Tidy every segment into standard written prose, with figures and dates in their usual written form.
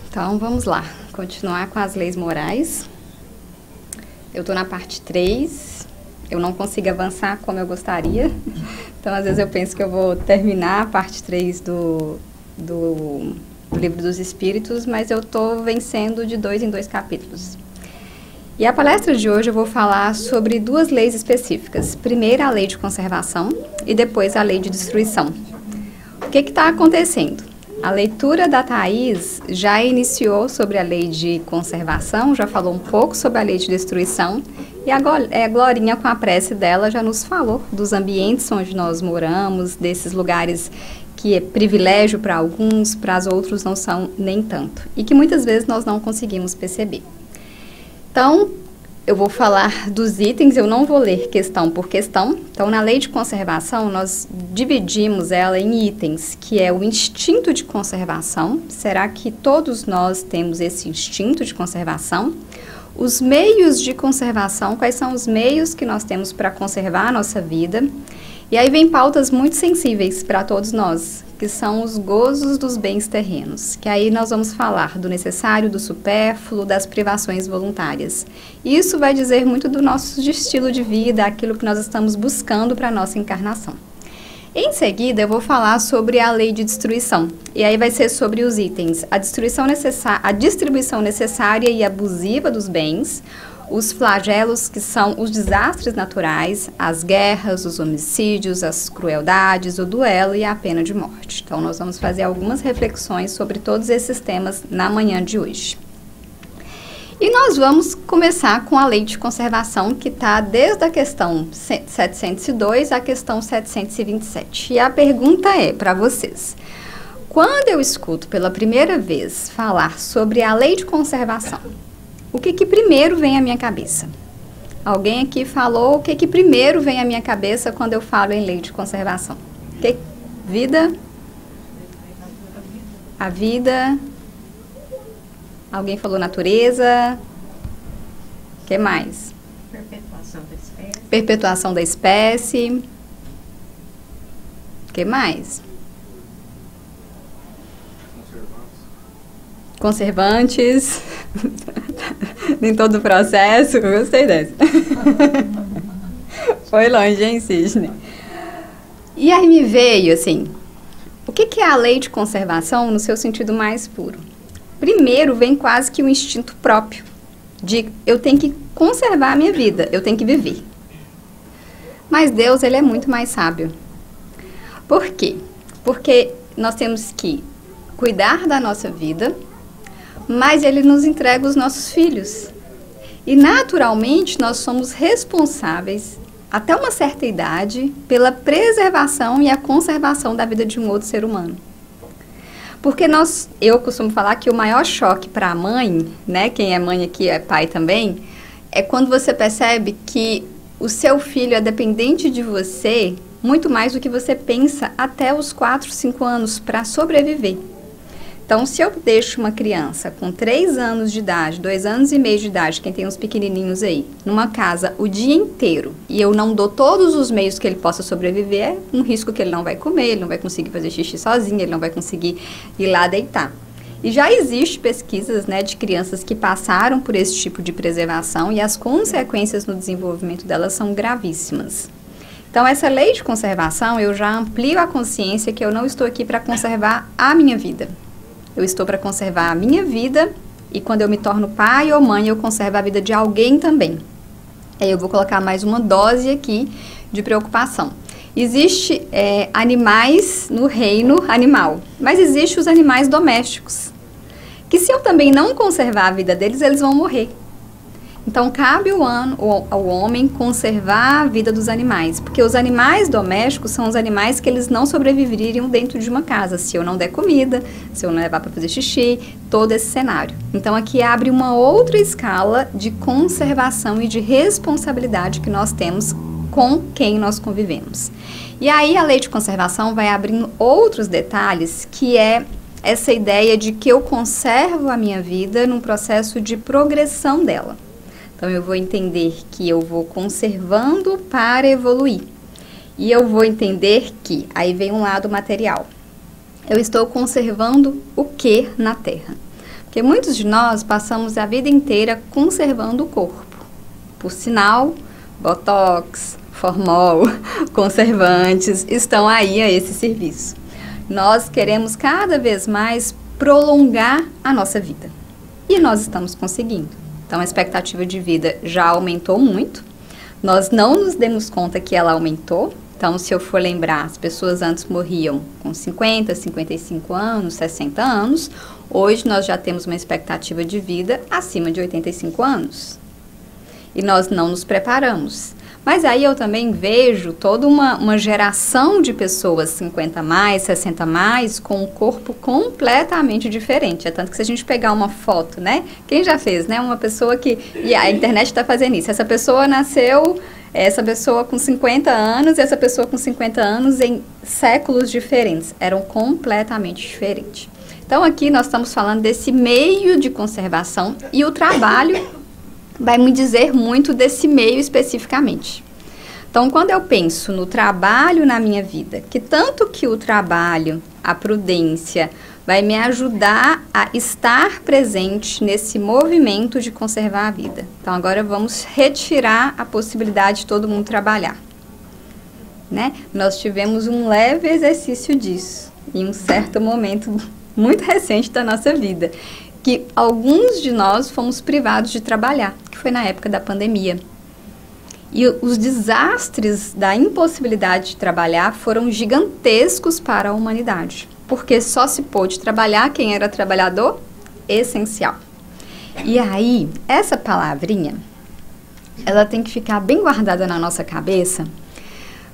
Então, vamos lá. Continuar com as leis morais. Eu estou na parte 3. Eu não consigo avançar como eu gostaria. Então, às vezes eu penso que eu vou terminar a parte 3 do Livro dos Espíritos, mas eu estou vencendo de 2 em 2 capítulos. E a palestra de hoje eu vou falar sobre 2 leis específicas. Primeiro, a lei de conservação e depois a lei de destruição. O que está acontecendo? A leitura da Thaís já iniciou sobre a lei de conservação, já falou um pouco sobre a lei de destruição, e a Glorinha, com a prece dela, já nos falou dos ambientes onde nós moramos, desses lugares que é privilégio para alguns, para os outros não são nem tanto, e que muitas vezes nós não conseguimos perceber. Então, eu vou falar dos itens, eu não vou ler questão por questão. Então, na lei de conservação, nós dividimos ela em itens, que é o instinto de conservação. Será que todos nós temos esse instinto de conservação? Os meios de conservação, quais são os meios que nós temos para conservar a nossa vida? E aí vem pautas muito sensíveis para todos nós, que são os gozos dos bens terrenos, que aí nós vamos falar do necessário, do supérfluo, das privações voluntárias. Isso vai dizer muito do nosso estilo de vida, aquilo que nós estamos buscando para a nossa encarnação. Em seguida, eu vou falar sobre a lei de destruição, e aí vai ser sobre os itens, a distribuição necessária e abusiva dos bens, os flagelos, que são os desastres naturais, as guerras, os homicídios, as crueldades, o duelo e a pena de morte. Então, nós vamos fazer algumas reflexões sobre todos esses temas na manhã de hoje. E nós vamos começar com a lei de conservação, que está desde a questão 702 à questão 727. E a pergunta é para vocês: quando eu escuto pela primeira vez falar sobre a lei de conservação, o que primeiro vem à minha cabeça? Alguém aqui falou o que primeiro vem à minha cabeça quando eu falo em lei de conservação? Vida? A vida? Alguém falou natureza? O que mais? Perpetuação da espécie. Perpetuação da espécie. O que mais? Conservantes. Em todo o processo. Eu gostei dessa. Foi longe, hein, Cisne? E aí me veio, assim, o que é a lei de conservação no seu sentido mais puro? Primeiro vem quase que o instinto próprio de eu tenho que conservar a minha vida, eu tenho que viver. Mas Deus, ele é muito mais sábio. Por quê? Porque nós temos que cuidar da nossa vida, mas ele nos entrega os nossos filhos. E naturalmente nós somos responsáveis, até uma certa idade, pela preservação e a conservação da vida de um outro ser humano. Porque eu costumo falar que o maior choque para a mãe, né, quem é mãe aqui é pai também, é quando você percebe que o seu filho é dependente de você muito mais do que você pensa até os 4, 5 anos para sobreviver. Então, se eu deixo uma criança com 3 anos de idade, 2 anos e meio de idade, quem tem uns pequenininhos aí, numa casa o dia inteiro, e eu não dou todos os meios que ele possa sobreviver, é um risco que ele não vai comer, ele não vai conseguir fazer xixi sozinho, ele não vai conseguir ir lá deitar. E já existe pesquisas, né, de crianças que passaram por esse tipo de preservação e as consequências no desenvolvimento delas são gravíssimas. Então, essa lei de conservação, eu já amplio a consciência que eu não estou aqui para conservar a minha vida. Eu estou para conservar a minha vida e quando eu me torno pai ou mãe, eu conservo a vida de alguém também. Aí eu vou colocar mais uma dose aqui de preocupação. Existe animais no reino animal, mas existem os animais domésticos, que se eu também não conservar a vida deles, eles vão morrer. Então, cabe ao homem conservar a vida dos animais, porque os animais domésticos são os animais que eles não sobreviveriam dentro de uma casa, se eu não der comida, se eu não levar para fazer xixi, todo esse cenário. Então, aqui abre uma outra escala de conservação e de responsabilidade que nós temos com quem nós convivemos. E aí, a lei de conservação vai abrindo outros detalhes, que é essa ideia de que eu conservo a minha vida num processo de progressão dela. Então, eu vou entender que eu vou conservando para evoluir. E eu vou entender que, aí vem um lado material, eu estou conservando o que na Terra? Porque Porque muitos de nós passamos a vida inteira conservando o corpo. Por sinal, botox, formol, conservantes estão aí a esse serviço. Nós queremos cada vez mais prolongar a nossa vida. E nós estamos conseguindo. Então, a expectativa de vida já aumentou muito. Nós não nos demos conta que ela aumentou. Então, se eu for lembrar, as pessoas antes morriam com 50, 55 anos, 60 anos. Hoje, nós já temos uma expectativa de vida acima de 85 anos. E nós não nos preparamos. Mas aí eu também vejo toda uma geração de pessoas 50 mais, 60 mais, com um corpo completamente diferente. É tanto que se a gente pegar uma foto, né? Quem já fez, né? Uma pessoa que... E a internet está fazendo isso. Essa pessoa nasceu, essa pessoa com 50 anos e essa pessoa com 50 anos em séculos diferentes. Eram completamente diferentes. Então aqui nós estamos falando desse meio de conservação e o trabalho vai me dizer muito desse meio especificamente. Então, quando eu penso no trabalho na minha vida, que tanto que o trabalho, a prudência, vai me ajudar a estar presente nesse movimento de conservar a vida. Então, agora vamos retirar a possibilidade de todo mundo trabalhar. Né? Nós tivemos um leve exercício disso em um certo momento muito recente da nossa vida, que alguns de nós fomos privados de trabalhar, que foi na época da pandemia. E os desastres da impossibilidade de trabalhar foram gigantescos para a humanidade, porque só se pôde trabalhar quem era trabalhador essencial. E aí, essa palavrinha, ela tem que ficar bem guardada na nossa cabeça,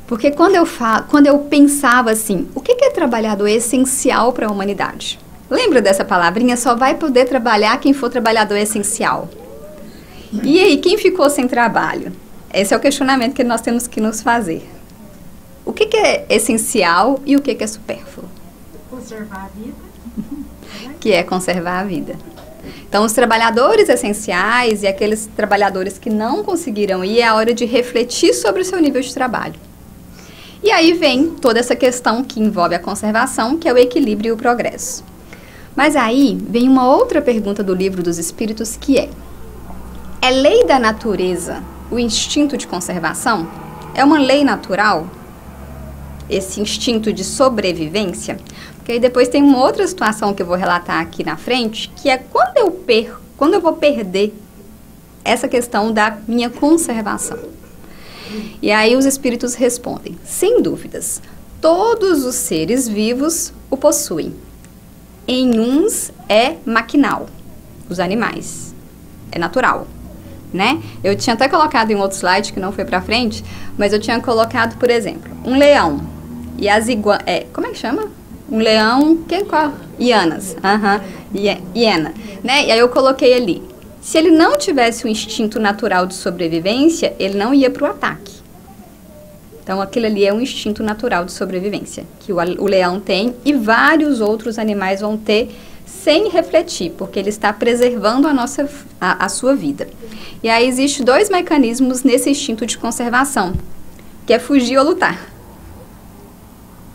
porque quando eu pensava assim, o que é trabalhador essencial para a humanidade? Lembra dessa palavrinha? Só vai poder trabalhar quem for trabalhador essencial. E aí, quem ficou sem trabalho? Esse é o questionamento que nós temos que nos fazer. O que é essencial e o que é supérfluo? Conservar a vida. Que é conservar a vida. Então, os trabalhadores essenciais e aqueles trabalhadores que não conseguiram ir, é a hora de refletir sobre o seu nível de trabalho. E aí vem toda essa questão que envolve a conservação, que é o equilíbrio e o progresso. Mas aí vem uma outra pergunta do Livro dos Espíritos, que é lei da natureza o instinto de conservação? É uma lei natural? Esse instinto de sobrevivência? Porque aí depois tem uma outra situação que eu vou relatar aqui na frente, que é quando eu vou perder essa questão da minha conservação. E aí os espíritos respondem, sem dúvidas, todos os seres vivos o possuem. Em uns é maquinal, os animais, é natural, né? Eu tinha até colocado em outro slide que não foi pra frente, mas eu tinha colocado, por exemplo, um leão e as iguanas, como é que chama? Um leão, qual? Hienas, hiena, né? E aí eu coloquei ali, se ele não tivesse um instinto natural de sobrevivência, ele não ia pro ataque. Então, aquilo ali é um instinto natural de sobrevivência, que o leão tem e vários outros animais vão ter sem refletir, porque ele está preservando a sua vida. E aí, existem dois mecanismos nesse instinto de conservação, que é fugir ou lutar.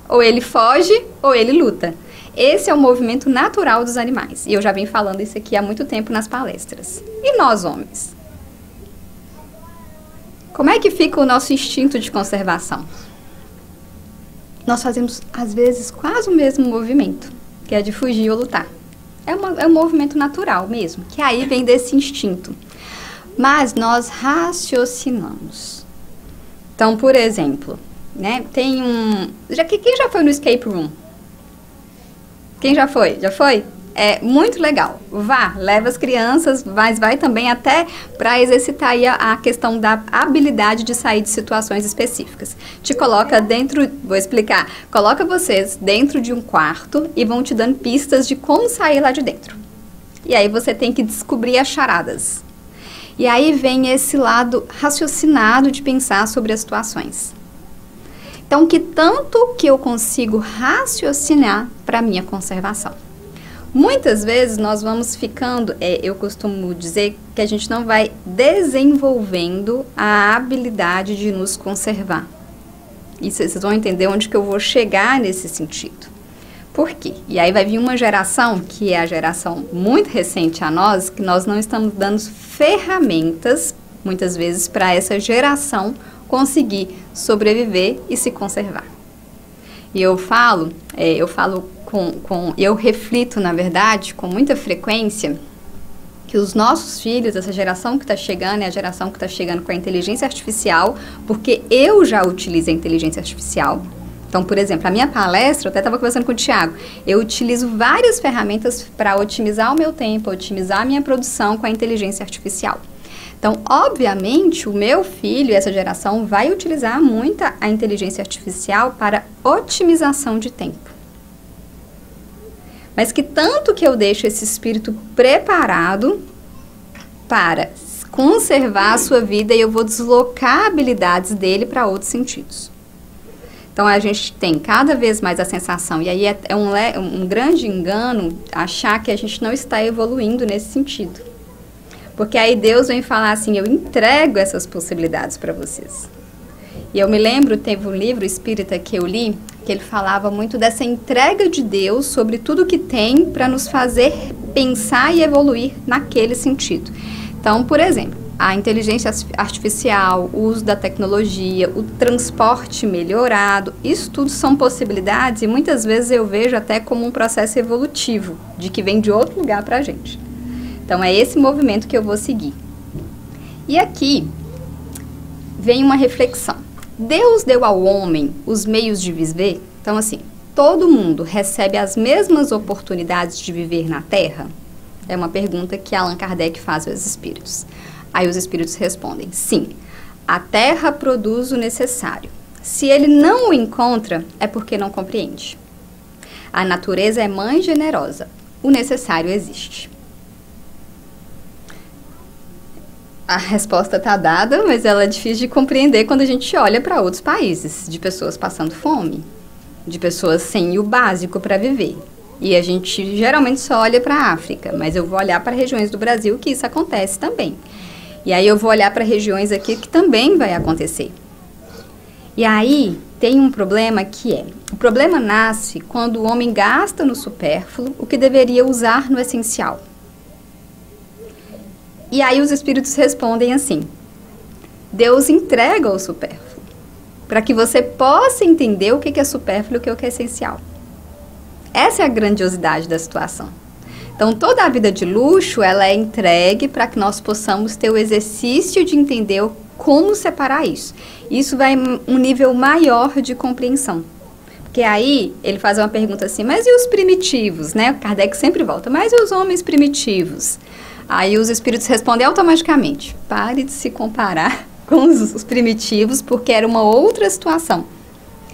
Ou ele foge, ou ele luta. Esse é o movimento natural dos animais. E eu já venho falando isso aqui há muito tempo nas palestras. E nós, homens? Como é que fica o nosso instinto de conservação? Nós fazemos, às vezes, quase o mesmo movimento, que é de fugir ou lutar. É um movimento natural mesmo, que aí vem desse instinto. Mas nós raciocinamos. Então, por exemplo, né, tem quem já foi no escape room? Quem já foi? Já foi? É muito legal. Vá, leva as crianças, mas vai também até para exercitar aí a questão da habilidade de sair de situações específicas. Te coloca dentro, vou explicar, coloca vocês dentro de um quarto e vão te dando pistas de como sair lá de dentro. E aí você tem que descobrir as charadas. E aí vem esse lado raciocinado de pensar sobre as situações. Então, que tanto que eu consigo raciocinar para a minha conservação. Muitas vezes nós vamos ficando, eu costumo dizer que a gente não vai desenvolvendo a habilidade de nos conservar. E vocês vão entender onde que eu vou chegar nesse sentido. Por quê? E aí vai vir uma geração, que é a geração muito recente a nós, que nós não estamos dando ferramentas, muitas vezes, para essa geração conseguir sobreviver e se conservar. E eu reflito, na verdade, com muita frequência, que os nossos filhos, essa geração que está chegando, é a geração que está chegando com a inteligência artificial, porque eu já utilizo a inteligência artificial. Então, por exemplo, a minha palestra, eu até estava conversando com o Thiago, eu utilizo várias ferramentas para otimizar o meu tempo, otimizar a minha produção com a inteligência artificial. Então, obviamente, o meu filho, essa geração, vai utilizar muito a inteligência artificial para otimização de tempo. Mas que tanto que eu deixo esse espírito preparado para conservar a sua vida e eu vou deslocar habilidades dele para outros sentidos. Então, a gente tem cada vez mais a sensação, e aí é um grande engano achar que a gente não está evoluindo nesse sentido. Porque aí Deus vem falar assim, eu entrego essas possibilidades para vocês. E eu me lembro, teve um livro espírita que eu li, que ele falava muito dessa entrega de Deus sobre tudo que tem para nos fazer pensar e evoluir naquele sentido. Então, por exemplo, a inteligência artificial, o uso da tecnologia, o transporte melhorado, isso tudo são possibilidades e muitas vezes eu vejo até como um processo evolutivo, de que vem de outro lugar para a gente. Então, é esse movimento que eu vou seguir. E aqui vem uma reflexão. Deus deu ao homem os meios de viver? Então, assim, todo mundo recebe as mesmas oportunidades de viver na Terra? É uma pergunta que Allan Kardec faz aos espíritos. Aí os espíritos respondem, sim, a Terra produz o necessário. Se ele não o encontra, é porque não compreende. A natureza é mãe generosa. O necessário existe. A resposta está dada, mas ela é difícil de compreender quando a gente olha para outros países, de pessoas passando fome, de pessoas sem o básico para viver. E a gente geralmente só olha para a África, mas eu vou olhar para regiões do Brasil que isso acontece também. E aí eu vou olhar para regiões aqui que também vai acontecer. E aí tem um problema o problema nasce quando o homem gasta no supérfluo o que deveria usar no essencial. E aí os espíritos respondem assim, Deus entrega o supérfluo, para que você possa entender o que é supérfluo e o que é essencial. Essa é a grandiosidade da situação. Então, toda a vida de luxo, ela é entregue para que nós possamos ter o exercício de entender como separar isso. Isso vai um nível maior de compreensão. Porque aí, ele faz uma pergunta assim, mas e os primitivos, né? O Kardec sempre volta, mas e os homens primitivos? Aí os espíritos respondem automaticamente, pare de se comparar com os primitivos, porque era uma outra situação.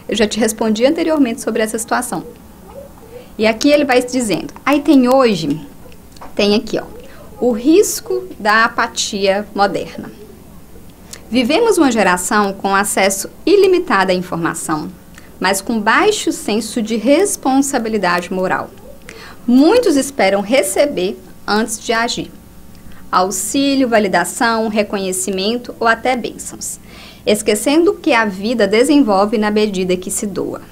Eu já te respondi anteriormente sobre essa situação. E aqui ele vai dizendo, aí tem aqui, ó, o risco da apatia moderna. Vivemos uma geração com acesso ilimitado à informação, mas com baixo senso de responsabilidade moral. Muitos esperam receber antes de agir. Auxílio, validação, reconhecimento ou até bênçãos, esquecendo que a vida desenvolve na medida que se doa.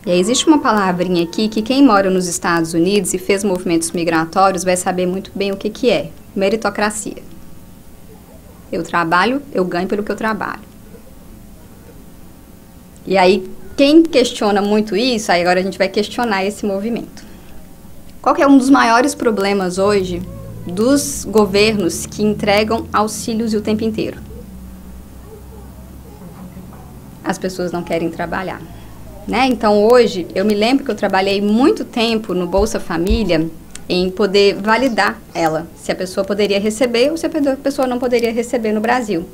E aí existe uma palavrinha aqui que quem mora nos Estados Unidos e fez movimentos migratórios vai saber muito bem o que é, meritocracia. Eu trabalho, eu ganho pelo que eu trabalho. E aí, quem questiona muito isso, aí agora a gente vai questionar esse movimento. Qual que é um dos maiores problemas hoje dos governos que entregam auxílios o tempo inteiro? As pessoas não querem trabalhar, né? Então hoje, eu me lembro que eu trabalhei muito tempo no Bolsa Família em poder validar ela, se a pessoa poderia receber ou se a pessoa não poderia receber no Brasil.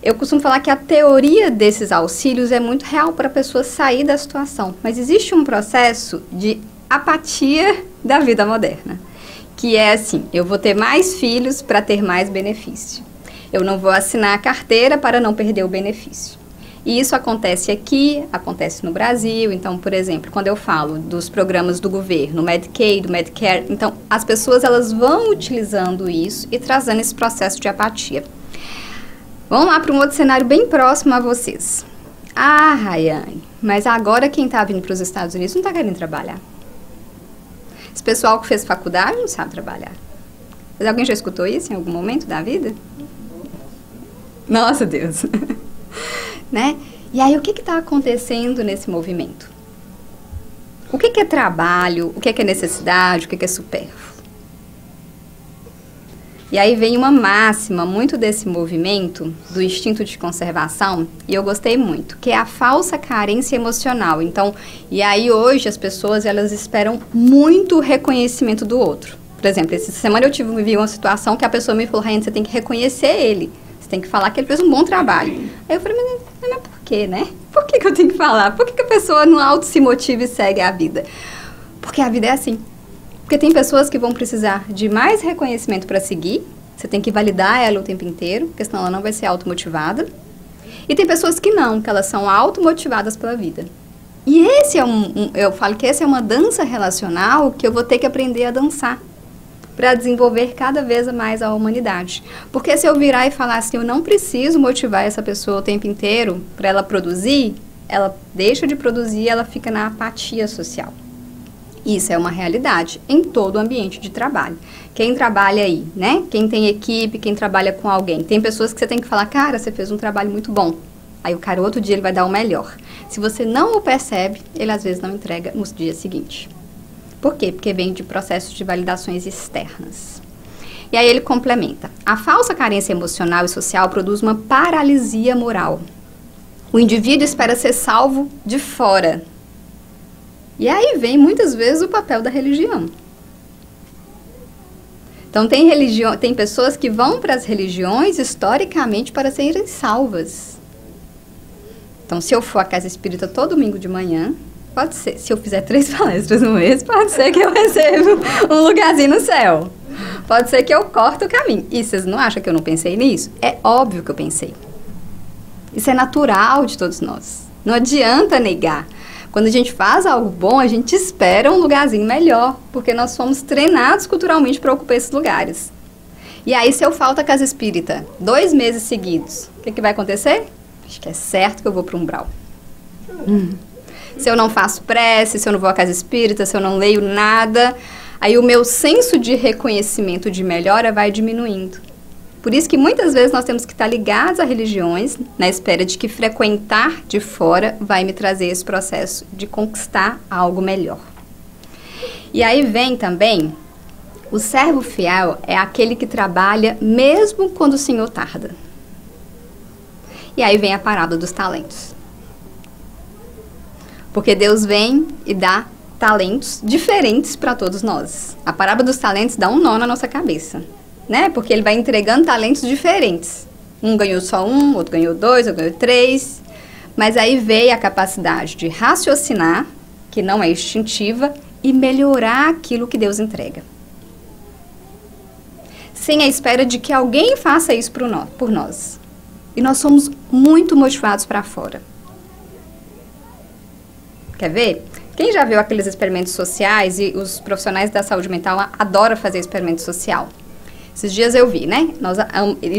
Eu costumo falar que a teoria desses auxílios é muito real para a pessoa sair da situação, mas existe um processo de apatia da vida moderna, que é assim, eu vou ter mais filhos para ter mais benefício. Eu não vou assinar a carteira para não perder o benefício. E isso acontece aqui, acontece no Brasil. Então, por exemplo, quando eu falo dos programas do governo, Medicaid, Medicare, então as pessoas elas vão utilizando isso e trazendo esse processo de apatia. Vamos lá para um outro cenário bem próximo a vocês. Ah, Rayane, Mas agora quem está vindo para os Estados Unidos não está querendo trabalhar. Esse pessoal que fez faculdade não sabe trabalhar. Mas alguém já escutou isso em algum momento da vida? Nossa, Deus! Né? E aí, o que está acontecendo nesse movimento? O que é trabalho? O que é necessidade? O que é supérfluo? E aí vem uma máxima muito desse movimento, do instinto de conservação, e eu gostei muito, que é a falsa carência emocional. Então, e aí hoje as pessoas, elas esperam muito reconhecimento do outro. Por exemplo, essa semana eu vivi uma situação que a pessoa me falou, Raiane, você tem que reconhecer ele. Você tem que falar que ele fez um bom trabalho. Aí eu falei, mas por quê, né? Por que eu tenho que falar? Por que a pessoa não auto se motiva e segue a vida? Porque a vida é assim. Porque tem pessoas que vão precisar de mais reconhecimento para seguir. Você tem que validar ela o tempo inteiro, porque senão ela não vai ser automotivada. E tem pessoas que não, que elas são automotivadas pela vida. E esse é eu falo que essa é uma dança relacional que eu vou ter que aprender a dançar para desenvolver cada vez mais a humanidade. Porque se eu virar e falar assim, eu não preciso motivar essa pessoa o tempo inteiro para ela produzir, ela deixa de produzir, ela fica na apatia social. Isso é uma realidade em todo o ambiente de trabalho. Quem trabalha aí, né? Quem tem equipe, quem trabalha com alguém. Tem pessoas que você tem que falar, cara, você fez um trabalho muito bom. Aí o cara, outro dia, ele vai dar o melhor. Se você não o percebe, ele às vezes não entrega no dia seguinte. Por quê? Porque vem de processos de validações externas. E aí ele complementa. A falsa carência emocional e social produz uma paralisia moral. O indivíduo espera ser salvo de fora. E aí vem, muitas vezes, o papel da religião. Então, tem pessoas que vão para as religiões, historicamente, para serem salvas. Então, se eu for à casa espírita todo domingo de manhã, pode ser, se eu fizer 3 palestras no mês, pode ser que eu receba um lugarzinho no céu. Pode ser que eu corte o caminho. E vocês não acham que eu não pensei nisso? É óbvio que eu pensei. Isso é natural de todos nós. Não adianta negar. Quando a gente faz algo bom, a gente espera um lugarzinho melhor, porque nós fomos treinados culturalmente para ocupar esses lugares. E aí, se eu falto à casa espírita 2 meses seguidos, o que vai acontecer? Acho que é certo que eu vou para o umbral. Se eu não faço prece, se eu não vou à casa espírita, se eu não leio nada, aí o meu senso de reconhecimento de melhora vai diminuindo. Por isso que muitas vezes nós temos que estar ligados a religiões, na espera de que frequentar de fora vai me trazer esse processo de conquistar algo melhor. E aí vem também, o servo fiel é aquele que trabalha mesmo quando o Senhor tarda. E aí vem a parábola dos talentos. Porque Deus vem e dá talentos diferentes para todos nós. A parábola dos talentos dá um nó na nossa cabeça. Né? Porque ele vai entregando talentos diferentes. Um ganhou só 1, outro ganhou 2, outro ganhou 3. Mas aí veio a capacidade de raciocinar, que não é instintiva, e melhorar aquilo que Deus entrega. Sem a espera de que alguém faça isso por nós. E nós somos muito motivados para fora. Quer ver? Quem já viu aqueles experimentos sociais, e os profissionais da saúde mental adoram fazer experimento social. Esses dias eu vi, né?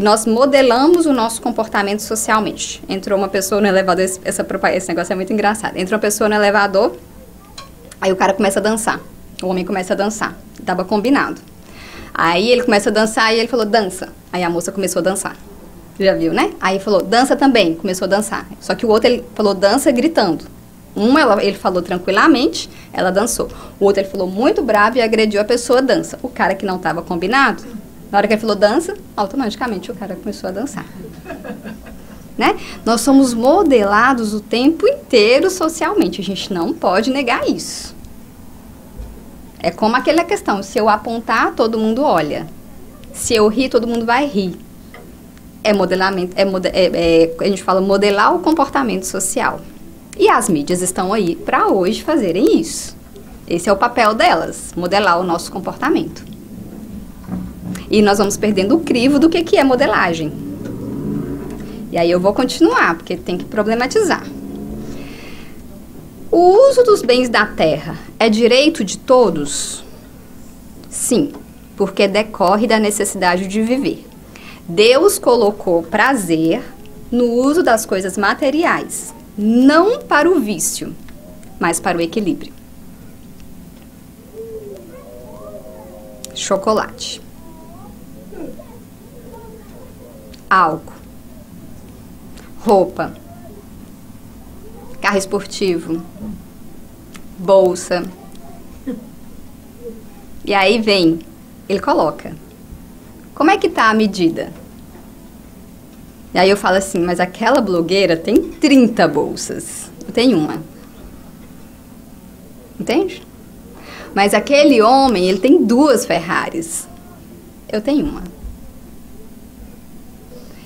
Nós modelamos o nosso comportamento socialmente. Entrou uma pessoa no elevador, esse negócio é muito engraçado. Entrou uma pessoa no elevador, aí o cara começa a dançar. O homem começa a dançar. Estava combinado. Aí ele começa a dançar e ele falou, dança. Aí a moça começou a dançar. Já viu, né? Aí falou, dança também. Começou a dançar. Só que o outro, ele falou, dança gritando. Ele falou tranquilamente, ela dançou. O outro, ele falou muito bravo e agrediu a pessoa, dança. O cara que não estava combinado, na hora que ele falou dança, automaticamente o cara começou a dançar. Né? Nós somos modelados o tempo inteiro socialmente. A gente não pode negar isso. É como aquela questão, se eu apontar, todo mundo olha. Se eu rir, todo mundo vai rir. É modelamento, a gente fala modelar o comportamento social. E as mídias estão aí para hoje fazerem isso. Esse é o papel delas, modelar o nosso comportamento. E nós vamos perdendo o crivo do que é modelagem. E aí eu vou continuar, porque tem que problematizar. O uso dos bens da terra é direito de todos? Sim, porque decorre da necessidade de viver. Deus colocou prazer no uso das coisas materiais. não para o vício, mas para o equilíbrio. Chocolate, álcool, roupa, carro esportivo, bolsa. E aí vem, ele coloca, como é que tá a medida? E aí eu falo assim, mas aquela blogueira tem 30 bolsas, eu tenho uma. Entende? Mas aquele homem, ele tem 2 Ferraris, eu tenho uma.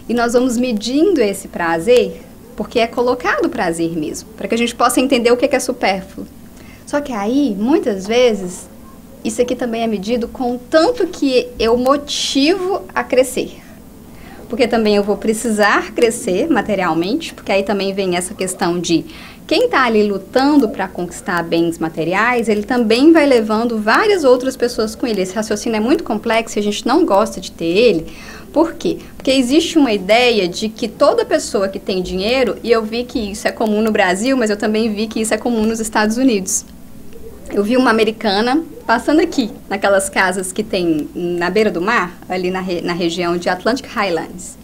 E nós vamos medindo esse prazer, porque é colocado prazer mesmo, para que a gente possa entender o que é supérfluo. Só que aí, muitas vezes, isso aqui também é medido com o tanto que eu motivo a crescer. Porque também eu vou precisar crescer materialmente, porque aí também vem essa questão de quem está ali lutando para conquistar bens materiais, ele também vai levando várias outras pessoas com ele. Esse raciocínio é muito complexo e a gente não gosta de ter ele. Por quê? Porque existe uma ideia de que toda pessoa que tem dinheiro, e eu vi que isso é comum no Brasil, mas eu também vi que isso é comum nos Estados Unidos. Eu vi uma americana passando aqui, naquelas casas que tem na beira do mar, ali na região de Atlantic Highlands.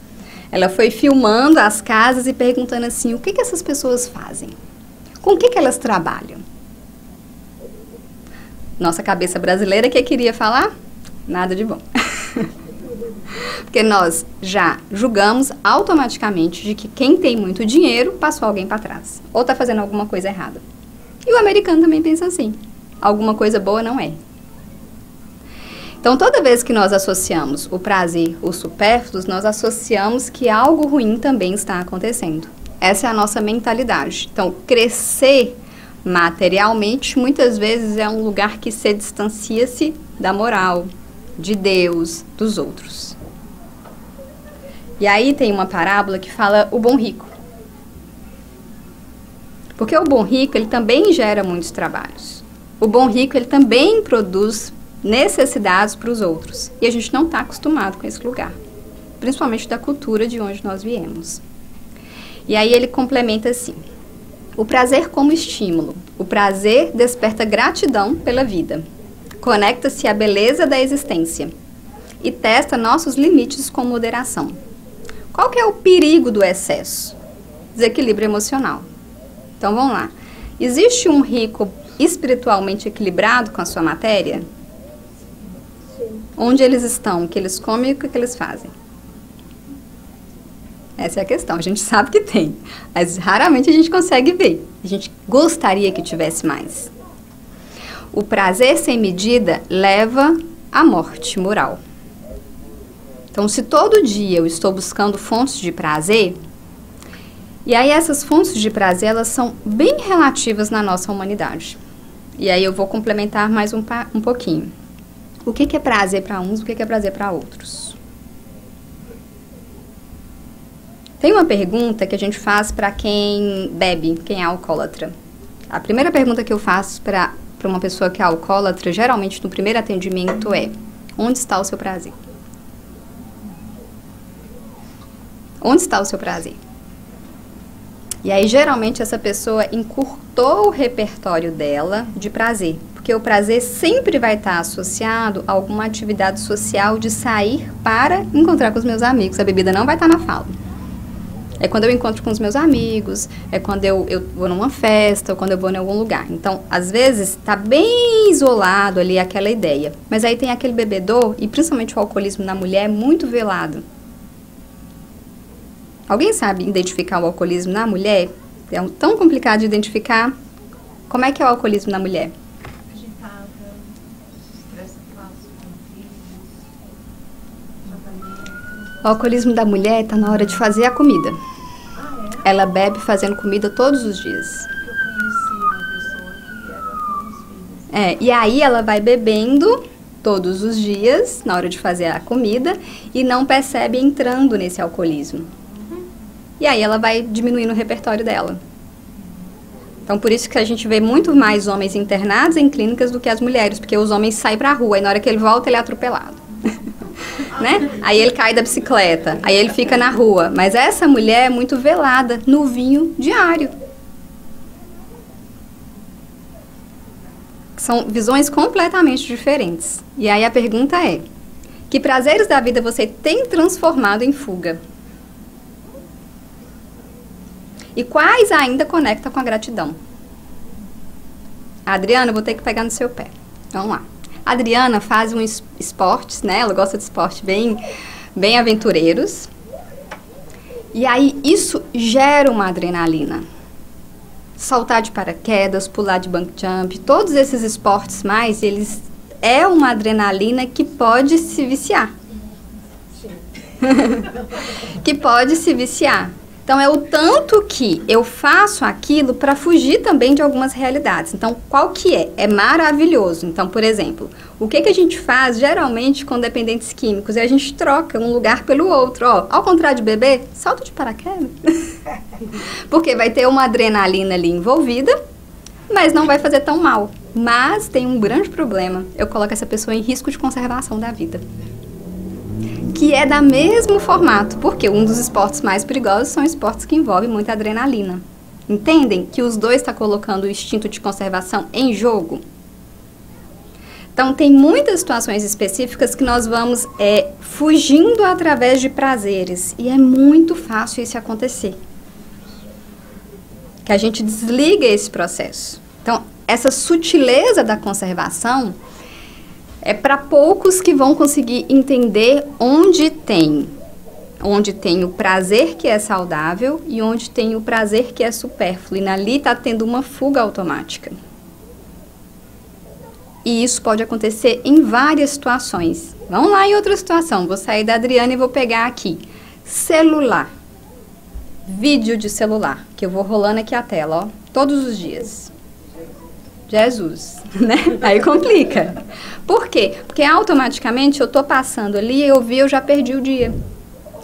Ela foi filmando as casas e perguntando assim, o que essas pessoas fazem? Com o que elas trabalham? Nossa cabeça brasileira que queria falar? Nada de bom. Porque nós já julgamos automaticamente de que quem tem muito dinheiro passou alguém para trás. Ou está fazendo alguma coisa errada. E o americano também pensa assim. Alguma coisa boa não é. Então, toda vez que nós associamos o prazer, os supérfluos, nós associamos que algo ruim também está acontecendo. Essa é a nossa mentalidade. Então, crescer materialmente, muitas vezes é um lugar que se distancia-se da moral, de Deus, dos outros. E aí tem uma parábola que fala o bom rico. Porque o bom rico, ele também gera muitos trabalhos. O bom rico, ele também produz necessidades para os outros. E a gente não está acostumado com esse lugar. Principalmente da cultura de onde nós viemos. E aí ele complementa assim. O prazer como estímulo. O prazer desperta gratidão pela vida. Conecta-se à beleza da existência. E testa nossos limites com moderação. Qual que é o perigo do excesso? Desequilíbrio emocional. Então vamos lá. Existe um rico espiritualmente equilibrado com a sua matéria? Sim. Onde eles estão? O que eles comem e o que eles fazem? Essa é a questão. A gente sabe que tem, mas raramente a gente consegue ver. A gente gostaria que tivesse mais. O prazer sem medida leva à morte moral. Então, se todo dia eu estou buscando fontes de prazer, e aí essas fontes de prazer, elas são bem relativas na nossa humanidade. E aí eu vou complementar mais um pouquinho. O que é prazer para uns, o que é prazer para outros? Tem uma pergunta que a gente faz para quem bebe, quem é alcoólatra. A primeira pergunta que eu faço para uma pessoa que é alcoólatra, geralmente no primeiro atendimento é: onde está o seu prazer? Onde está o seu prazer? E aí, geralmente, essa pessoa encurtou o repertório dela de prazer. Porque o prazer sempre vai estar associado a alguma atividade social de sair para encontrar com os meus amigos. A bebida não vai estar na fala. É quando eu encontro com os meus amigos, é quando eu vou numa festa, ou quando eu vou em algum lugar. Então, às vezes, está bem isolado ali aquela ideia. Mas aí tem aquele bebedor, e principalmente o alcoolismo na mulher, muito velado. Alguém sabe identificar o alcoolismo na mulher? É tão complicado de identificar. Como é que é o alcoolismo na mulher? Agitada, estresse fácil, conflito, O alcoolismo da mulher está na hora de fazer a comida. Ah, é? Ela bebe fazendo comida todos os dias. Eu conheci uma pessoa que era com os filhos. E aí ela vai bebendo todos os dias, na hora de fazer a comida, e não percebe entrando nesse alcoolismo. E aí ela vai diminuindo o repertório dela. Então, por isso que a gente vê muito mais homens internados em clínicas do que as mulheres, porque os homens saem pra rua e na hora que ele volta, ele é atropelado. Né? Aí ele cai da bicicleta, aí ele fica na rua. Mas essa mulher é muito velada no vinho diário. São visões completamente diferentes. E aí a pergunta é: que prazeres da vida você tem transformado em fuga? E quais ainda conectam com a gratidão? A Adriana, eu vou ter que pegar no seu pé. Vamos lá. A Adriana faz uns esportes, né? Ela gosta de esportes bem aventureiros. E aí isso gera uma adrenalina. Saltar de paraquedas, pular de bungee jump, todos esses esportes mais, eles é uma adrenalina que pode se viciar. Que pode se viciar. Então, é o tanto que eu faço aquilo para fugir também de algumas realidades. Então, qual que é? É maravilhoso. Então, por exemplo, o que a gente faz geralmente com dependentes químicos? É a gente troca um lugar pelo outro. Ó, ao contrário de beber, salto de paraquedas. Porque vai ter uma adrenalina ali envolvida, mas não vai fazer tão mal. Mas tem um grande problema. Eu coloco essa pessoa em risco de conservação da vida. Que é da mesmo formato, porque um dos esportes mais perigosos são esportes que envolvem muita adrenalina. Entendem que os dois estão colocando o instinto de conservação em jogo? Então, tem muitas situações específicas que nós vamos fugindo através de prazeres. E é muito fácil isso acontecer. Que a gente desliga esse processo. Então, essa sutileza da conservação é para poucos que vão conseguir entender onde tem o prazer que é saudável e onde tem o prazer que é supérfluo. E ali está tendo uma fuga automática. E isso pode acontecer em várias situações. Vamos lá em outra situação. Vou sair da Adriana e vou pegar aqui. Celular. Vídeo de celular. Que eu vou rolando aqui a tela, ó. Todos os dias. Jesus, né? Aí complica. Por quê? Porque automaticamente eu tô passando ali, eu já perdi o dia.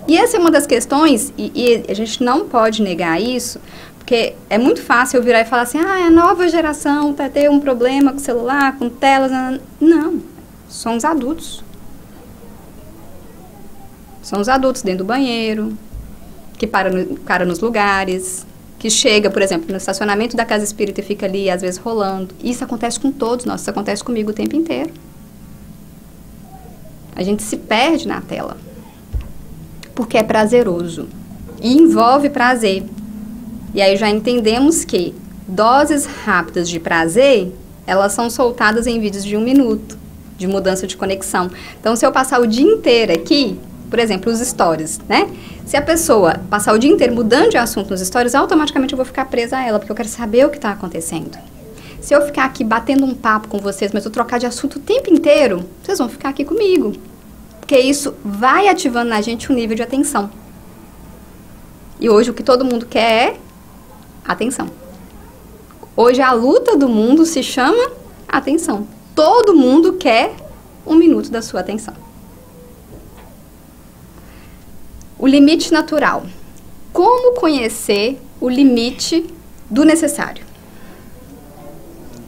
E essa é uma das questões, e a gente não pode negar isso, porque é muito fácil eu virar e falar assim, a nova geração tá tendo um problema com celular, com telas. Não, somos adultos. São os adultos dentro do banheiro, que para nos lugares, que chega, por exemplo, no estacionamento da casa espírita e fica ali, às vezes, rolando. Isso acontece com todos nós, isso acontece comigo o tempo inteiro. A gente se perde na tela. Porque é prazeroso. E envolve prazer. E aí já entendemos que doses rápidas de prazer, elas são soltadas em vídeos de 1 minuto, de mudança de conexão. Então, se eu passar o dia inteiro aqui, por exemplo, os stories, né? Se a pessoa passar o dia inteiro mudando de assunto nos stories, automaticamente eu vou ficar presa a ela, porque eu quero saber o que está acontecendo. Se eu ficar aqui batendo um papo com vocês, mas eu trocar de assunto o tempo inteiro, vocês vão ficar aqui comigo. Porque isso vai ativando na gente um nível de atenção. E hoje o que todo mundo quer é atenção. Hoje a luta do mundo se chama atenção. Todo mundo quer 1 minuto da sua atenção. O limite natural. Como conhecer o limite do necessário?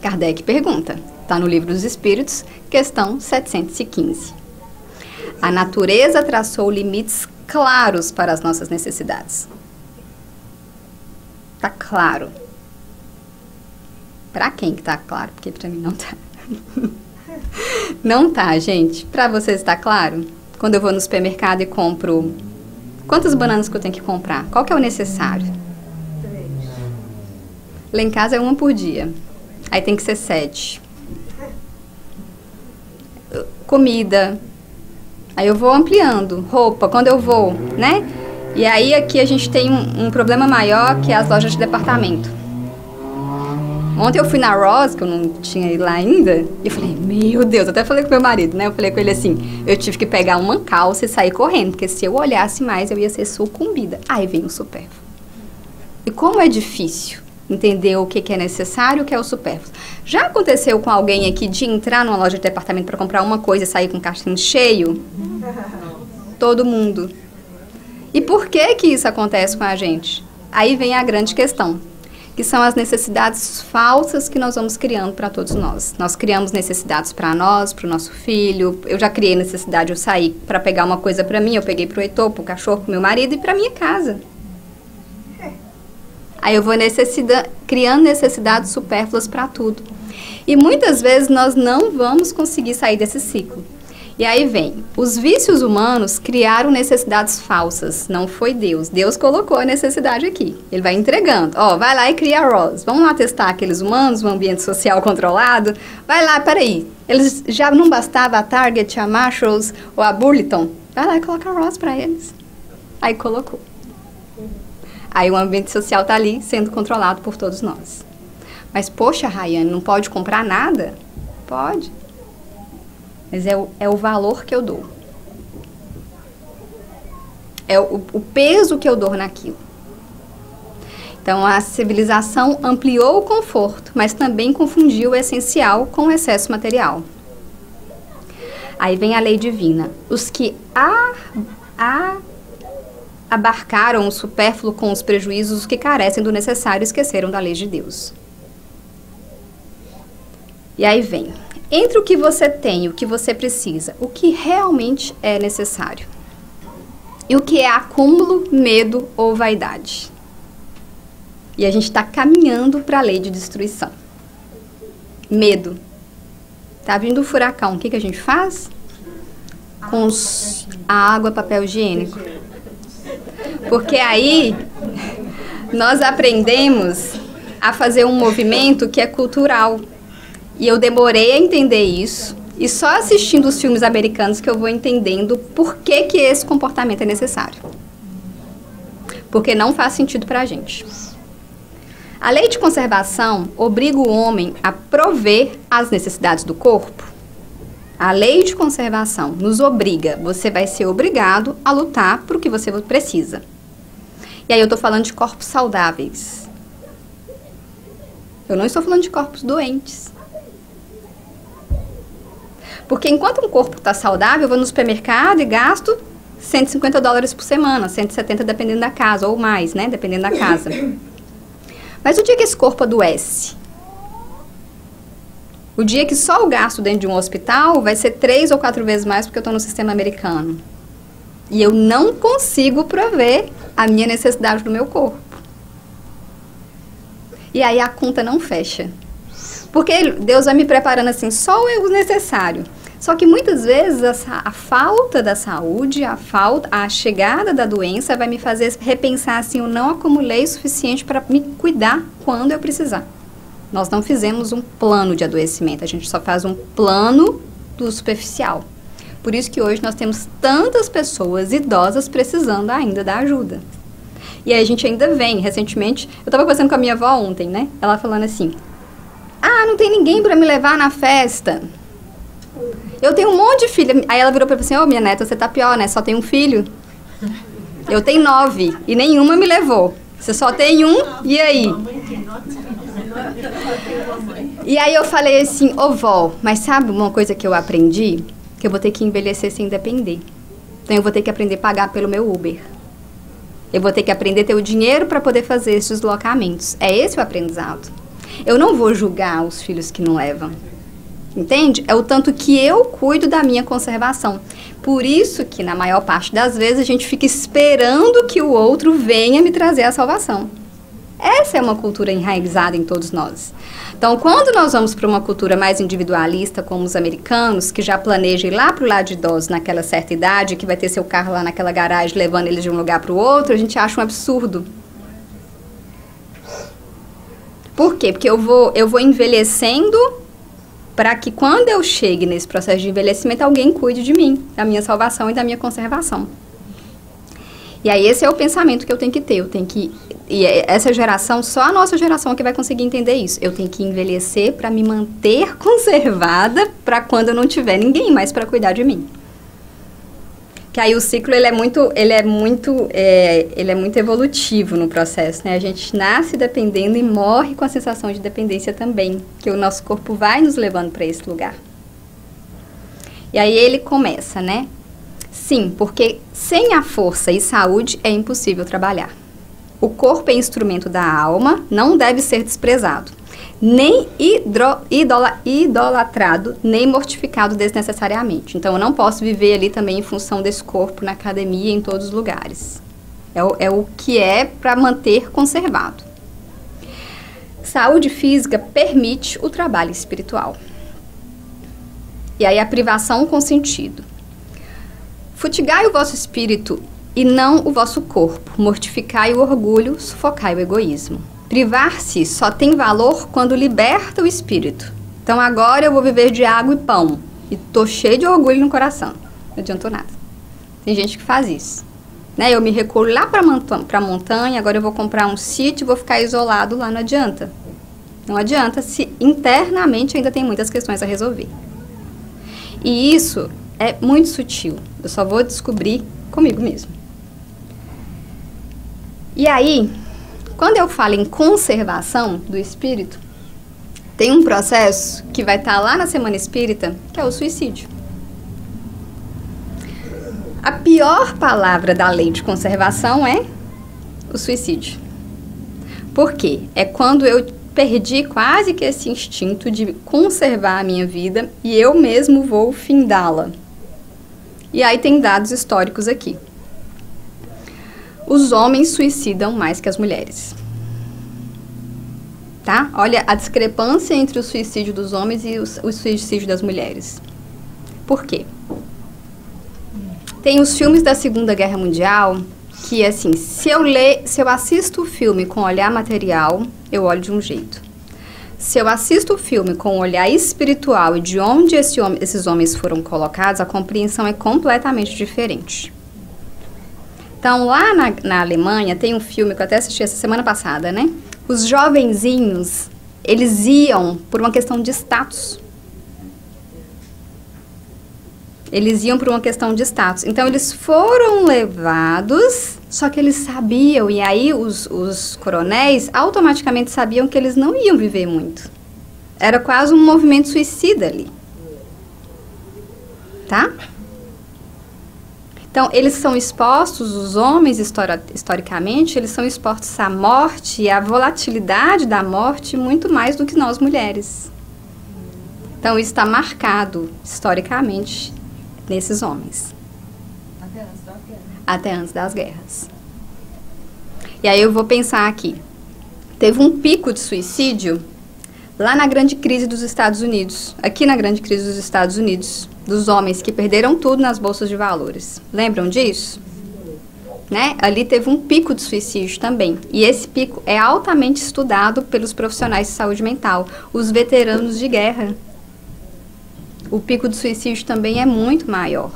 Kardec pergunta. Está no Livro dos Espíritos, questão 715. A natureza traçou limites claros para as nossas necessidades. Está claro. Para quem que está claro? Porque para mim não está. Não tá, gente. Para vocês está claro? Quando eu vou no supermercado e compro... Quantas bananas que eu tenho que comprar? Qual que é o necessário? 3. Lá em casa é 1 por dia. Aí tem que ser 7. Comida. Aí eu vou ampliando. Roupa, quando eu vou, né? E aí aqui a gente tem um problema maior, que é as lojas de departamento. Ontem eu fui na Ross, que eu não tinha ido lá ainda, e eu falei, meu Deus, eu até falei com meu marido, né? Eu falei com ele assim, eu tive que pegar uma calça e sair correndo, porque se eu olhasse mais, eu ia ser sucumbida. Aí vem o supérfluo. E como é difícil entender o que é necessário e o que é o supérfluo. Já aconteceu com alguém aqui de entrar numa loja de departamento para comprar uma coisa e sair com o cartão cheio? Todo mundo. E por que que isso acontece com a gente? Aí vem a grande questão, que são as necessidades falsas que nós vamos criando para todos nós. Nós criamos necessidades para nós, para o nosso filho. Eu já criei necessidade, eu saí para pegar uma coisa para mim, eu peguei para o Heitor, para o cachorro, para o meu marido e para minha casa. Aí eu vou criando necessidades supérfluas para tudo. E muitas vezes nós não vamos conseguir sair desse ciclo. E aí vem, os vícios humanos criaram necessidades falsas, não foi Deus. Deus colocou a necessidade aqui, ele vai entregando. Ó, vai lá e cria a Ross, vamos lá testar aqueles humanos, um ambiente social controlado. Vai lá, peraí, eles já não bastava a Target, a Marshalls ou a Burlington? Vai lá e coloca a Ross para eles. Aí colocou. Aí o ambiente social tá ali sendo controlado por todos nós. Mas, poxa, Rayane, não pode comprar nada? Pode. Mas é o valor que eu dou. É o peso que eu dou naquilo. Então, a civilização ampliou o conforto, mas também confundiu o essencial com o excesso material. Aí vem a lei divina. Os que abarcaram o supérfluo com os prejuízos, os que carecem do necessário, esqueceram da lei de Deus. E aí vem, entre o que você tem e o que você precisa, o que realmente é necessário? E o que é acúmulo, medo ou vaidade? E a gente está caminhando para a lei de destruição. Medo. Tá vindo o furacão, o que a gente faz? Com a água, papel higiênico. Porque aí nós aprendemos a fazer um movimento que é cultural. E eu demorei a entender isso. E só assistindo os filmes americanos que eu vou entendendo por que esse comportamento é necessário. Porque não faz sentido pra gente. A lei de conservação obriga o homem a prover as necessidades do corpo. A lei de conservação nos obriga, você vai ser obrigado a lutar por o que você precisa. E aí eu tô falando de corpos saudáveis. Eu não estou falando de corpos doentes. Porque enquanto um corpo está saudável, eu vou no supermercado e gasto $150 por semana, 170 dependendo da casa, ou mais, né, dependendo da casa. Mas o dia que esse corpo adoece, o dia que só o gasto dentro de um hospital vai ser 3 ou 4 vezes mais porque eu estou no sistema americano. E eu não consigo prover a minha necessidade do meu corpo. E aí a conta não fecha. Porque Deus vai me preparando assim, só o necessário. Só que muitas vezes a falta da saúde, a chegada da doença vai me fazer repensar assim, eu não acumulei o suficiente para me cuidar quando eu precisar. Nós não fizemos um plano de adoecimento, a gente só faz um plano do superficial. Por isso que hoje nós temos tantas pessoas idosas precisando ainda da ajuda. E aí a gente ainda vem, recentemente, eu estava conversando com a minha avó ontem, né? Ela falando assim, não tem ninguém para me levar na festa. Eu tenho um monte de filho. Aí ela virou para mim assim, minha neta, você tá pior, né? Só tem um filho. Eu tenho 9 e nenhuma me levou. Você só tem um, e aí? E aí eu falei assim, vó, mas sabe uma coisa que eu aprendi? Que eu vou ter que envelhecer sem depender. Então eu vou ter que aprender a pagar pelo meu Uber. Eu vou ter que aprender a ter o dinheiro para poder fazer esses deslocamentos. É esse o aprendizado. Eu não vou julgar os filhos que não levam. Entende? É o tanto que eu cuido da minha conservação. Por isso que, na maior parte das vezes, a gente fica esperando que o outro venha me trazer a salvação. Essa é uma cultura enraizada em todos nós. Então, quando nós vamos para uma cultura mais individualista, como os americanos, que já planejam ir lá para o lado de idosos naquela certa idade, que vai ter seu carro lá naquela garagem levando eles de um lugar para o outro, a gente acha um absurdo. Por quê? Porque eu vou envelhecendo para que quando eu chegue nesse processo de envelhecimento, alguém cuide de mim, da minha salvação e da minha conservação. E aí esse é o pensamento que eu tenho que ter. E essa geração, só a nossa geração é que vai conseguir entender isso. Eu tenho que envelhecer para me manter conservada para quando eu não tiver ninguém mais para cuidar de mim. Que aí o ciclo ele é muito evolutivo no processo, né? A gente nasce dependendo e morre com a sensação de dependência também, que o nosso corpo vai nos levando para esse lugar. E aí ele começa, né? Sim, porque sem a força e saúde é impossível trabalhar. O corpo é instrumento da alma, não deve ser desprezado, nem idolatrado, nem mortificado desnecessariamente. Então, eu não posso viver ali também em função desse corpo, na academia, em todos os lugares. É o que é para manter conservado. Saúde física permite o trabalho espiritual. E aí a privação com sentido. Futigai o vosso espírito e não o vosso corpo. Mortificai o orgulho, sufocai o egoísmo. Privar-se só tem valor quando liberta o espírito. Então agora eu vou viver de água e pão. E tô cheio de orgulho no coração. Não adiantou nada. Tem gente que faz isso. Né? Eu me recolho lá para a montanha, agora eu vou comprar um sítio e vou ficar isolado lá. Não adianta. Não adianta se internamente ainda tem muitas questões a resolver. E isso é muito sutil. Eu só vou descobrir comigo mesmo. E aí, quando eu falo em conservação do espírito, tem um processo que vai estar lá na Semana Espírita, que é o suicídio. A pior palavra da lei de conservação é o suicídio. Por quê? É quando eu perdi quase que esse instinto de conservar a minha vida e eu mesmo vou findá-la. E aí tem dados históricos aqui. Os homens suicidam mais que as mulheres. Tá? Olha a discrepância entre o suicídio dos homens e o suicídio das mulheres. Por quê? Tem os filmes da Segunda Guerra Mundial que, assim, se eu assisto o filme com olhar material, eu olho de um jeito. Se eu assisto o filme com olhar espiritual e de onde esses homens foram colocados, a compreensão é completamente diferente. Então, lá na Alemanha, tem um filme que eu até assisti essa semana passada, né? Os jovenzinhos, eles iam por uma questão de status. Eles iam por uma questão de status. Então, eles foram levados, só que eles sabiam, e aí os coronéis automaticamente sabiam que eles não iam viver muito. Era quase um movimento suicida ali. Tá? Então, eles são expostos, os homens, historicamente, eles são expostos à morte e à volatilidade da morte muito mais do que nós, mulheres. Então, isso está marcado, historicamente, nesses homens. Até antes das guerras. Até antes das guerras. E aí eu vou pensar aqui. Teve um pico de suicídio lá na grande crise dos Estados Unidos. Aqui na grande crise dos Estados Unidos, dos homens que perderam tudo nas bolsas de valores. Lembram disso? Né? Ali teve um pico de suicídio também. E esse pico é altamente estudado pelos profissionais de saúde mental, os veteranos de guerra. O pico de suicídio também é muito maior.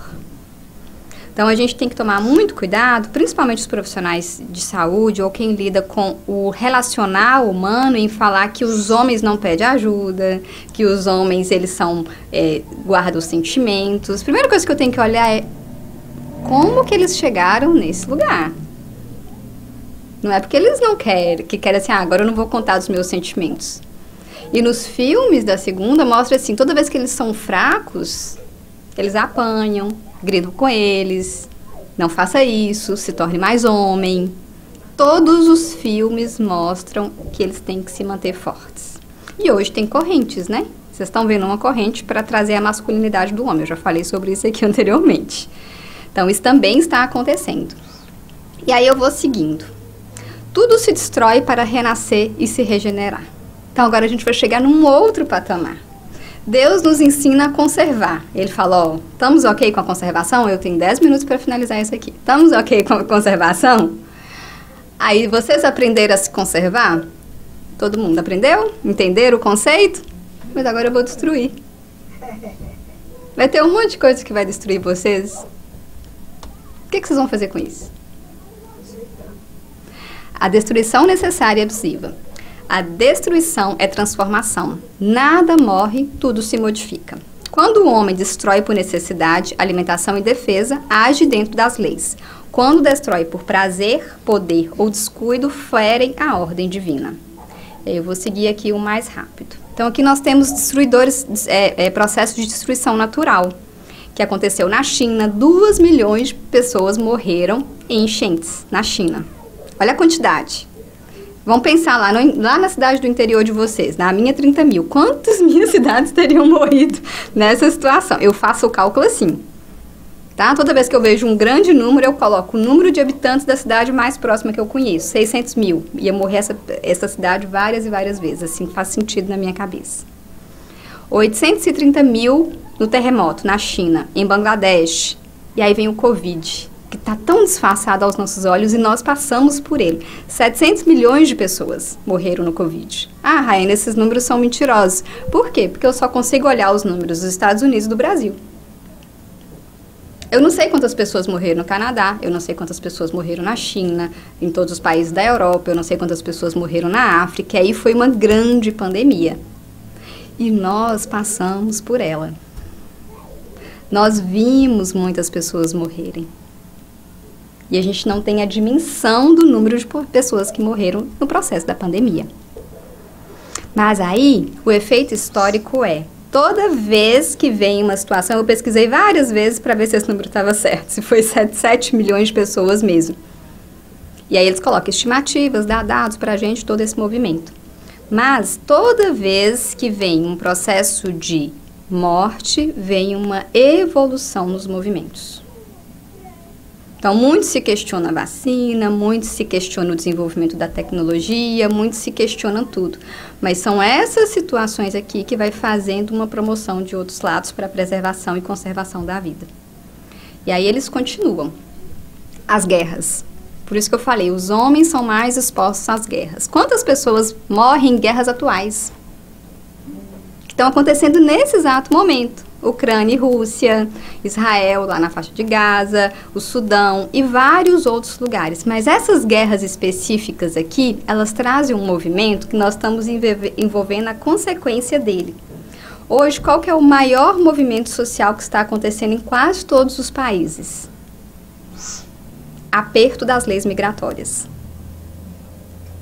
Então, a gente tem que tomar muito cuidado, principalmente os profissionais de saúde ou quem lida com o relacional humano, em falar que os homens não pedem ajuda, que os homens, eles guardam os sentimentos. A primeira coisa que eu tenho que olhar é como que eles chegaram nesse lugar. Não é porque eles não querem, que querem assim, agora eu não vou contar dos meus sentimentos. E nos filmes da Segunda mostra assim, toda vez que eles são fracos, eles apanham, gritam com eles, não faça isso, se torne mais homem. Todos os filmes mostram que eles têm que se manter fortes. E hoje tem correntes, né? Vocês estão vendo uma corrente para trazer a masculinidade do homem. Eu já falei sobre isso aqui anteriormente. Então, isso também está acontecendo. E aí eu vou seguindo. Tudo se destrói para renascer e se regenerar. Então, agora a gente vai chegar num outro patamar. Deus nos ensina a conservar. Ele fala, ó, estamos ok com a conservação? Eu tenho 10 minutos para finalizar isso aqui. Estamos ok com a conservação? Aí, vocês aprenderam a se conservar? Todo mundo aprendeu? Entenderam o conceito? Mas agora eu vou destruir. Vai ter um monte de coisa que vai destruir vocês. O que vocês vão fazer com isso? A destruição necessária e abusiva. A destruição é transformação. Nada morre, tudo se modifica. Quando o homem destrói por necessidade, alimentação e defesa, age dentro das leis. Quando destrói por prazer, poder ou descuido, ferem a ordem divina. Eu vou seguir aqui o mais rápido. Então, aqui nós temos destruidores, processo de destruição natural, que aconteceu na China. 2 milhões de pessoas morreram em enchentes na China. Olha a quantidade. Vamos pensar lá na cidade do interior de vocês, na minha 30 mil. Quantas minhas cidades teriam morrido nessa situação? Eu faço o cálculo assim. Tá? Toda vez que eu vejo um grande número, eu coloco o número de habitantes da cidade mais próxima que eu conheço, 600 mil. Ia morrer essa cidade várias e várias vezes, assim, faz sentido na minha cabeça. 830 mil no terremoto, na China, em Bangladesh. E aí vem o Covid, que está tão disfarçado aos nossos olhos e nós passamos por ele. 700 milhões de pessoas morreram no Covid. Ah, Raiane, esses números são mentirosos. Por quê? Porque eu só consigo olhar os números dos Estados Unidos e do Brasil. Eu não sei quantas pessoas morreram no Canadá, eu não sei quantas pessoas morreram na China, em todos os países da Europa, eu não sei quantas pessoas morreram na África, e aí foi uma grande pandemia. E nós passamos por ela. Nós vimos muitas pessoas morrerem. E a gente não tem a dimensão do número de pessoas que morreram no processo da pandemia. Mas aí, o efeito histórico é, toda vez que vem uma situação, eu pesquisei várias vezes para ver se esse número estava certo, se foi 7 milhões de pessoas mesmo. E aí eles colocam estimativas, dá dados para a gente, todo esse movimento. Mas toda vez que vem um processo de morte, vem uma evolução nos movimentos. Então, muito se questiona a vacina, muito se questiona o desenvolvimento da tecnologia, muito se questiona tudo. Mas são essas situações aqui que vai fazendo uma promoção de outros lados para a preservação e conservação da vida. E aí eles continuam. As guerras. Por isso que eu falei, os homens são mais expostos às guerras. Quantas pessoas morrem em guerras atuais? Que estão acontecendo nesse exato momento. Ucrânia e Rússia, Israel, lá na faixa de Gaza, o Sudão e vários outros lugares. Mas essas guerras específicas aqui, elas trazem um movimento que nós estamos envolvendo a consequência dele. Hoje, qual que é o maior movimento social que está acontecendo em quase todos os países? Aperto das leis migratórias.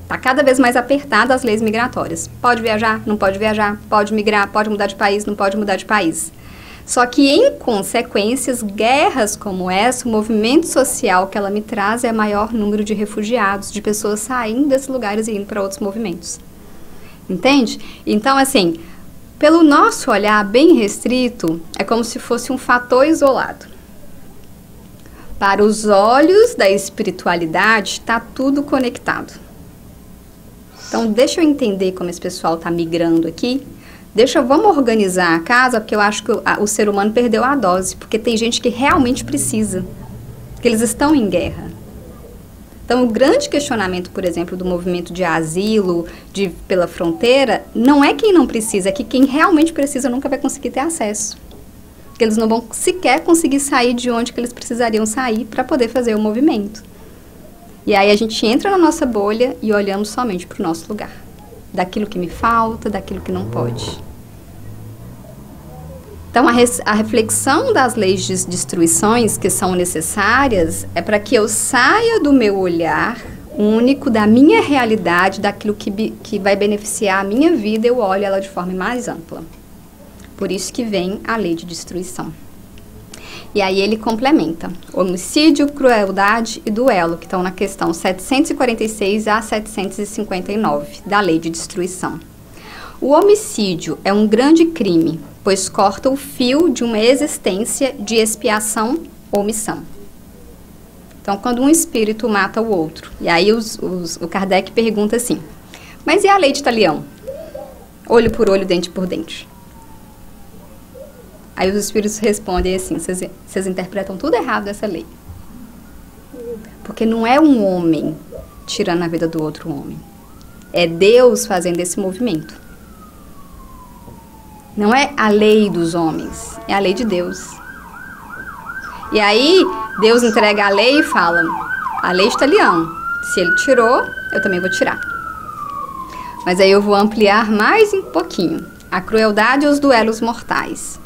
Está cada vez mais apertada as leis migratórias. Pode viajar, não pode viajar, pode migrar, pode mudar de país, não pode mudar de país. Só que, em consequências, guerras como essa, o movimento social que ela me traz é maior número de refugiados, de pessoas saindo desses lugares e indo para outros movimentos. Entende? Então, assim, pelo nosso olhar bem restrito, é como se fosse um fator isolado. Para os olhos da espiritualidade, está tudo conectado. Então, deixa eu entender como esse pessoal está migrando aqui. Vamos organizar a casa, porque eu acho que o ser humano perdeu a dose, porque tem gente que realmente precisa, porque eles estão em guerra. Então, o grande questionamento, por exemplo, do movimento de asilo, pela fronteira, não é quem não precisa, é que quem realmente precisa nunca vai conseguir ter acesso. Porque eles não vão sequer conseguir sair de onde que eles precisariam sair para poder fazer o movimento. E aí a gente entra na nossa bolha e olhamos somente para o nosso lugar. Daquilo que me falta, daquilo que não pode. Então, a reflexão das leis de destruições que são necessárias é para que eu saia do meu olhar único, da minha realidade, daquilo que vai beneficiar a minha vida, eu olho ela de forma mais ampla. Por isso que vem a lei de destruição. E aí ele complementa homicídio, crueldade e duelo, que estão na questão 746 a 759 da lei de destruição. O homicídio é um grande crime, pois corta o fio de uma existência de expiação ou omissão. Então, quando um espírito mata o outro, e aí o Kardec pergunta assim, mas e a lei de Talião? Olho por olho, dente por dente. Aí os espíritos respondem assim, vocês interpretam tudo errado dessa lei. Porque não é um homem tirando a vida do outro homem. É Deus fazendo esse movimento. Não é a lei dos homens, é a lei de Deus. E aí, Deus entrega a lei e fala, a lei de Talião, se ele tirou, eu também vou tirar. Mas aí eu vou ampliar mais um pouquinho. A crueldade e os duelos mortais.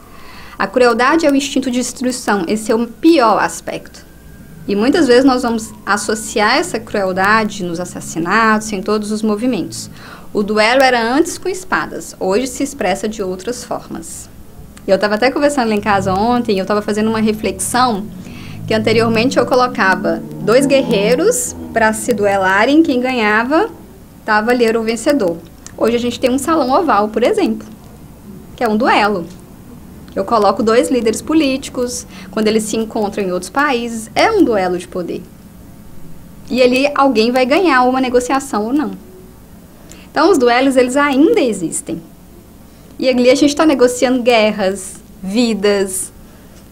A crueldade é o instinto de destruição, esse é o pior aspecto. E muitas vezes nós vamos associar essa crueldade nos assassinatos, em todos os movimentos. O duelo era antes com espadas, hoje se expressa de outras formas. Eu estava até conversando lá em casa ontem, eu estava fazendo uma reflexão, que anteriormente eu colocava 2 guerreiros para se duelarem, quem ganhava estava ali, era o vencedor. Hoje a gente tem um salão oval, por exemplo, que é um duelo. Eu coloco 2 líderes políticos, quando eles se encontram em outros países, é um duelo de poder. E ali alguém vai ganhar uma negociação ou não. Então, os duelos, eles ainda existem. E ali a gente está negociando guerras, vidas,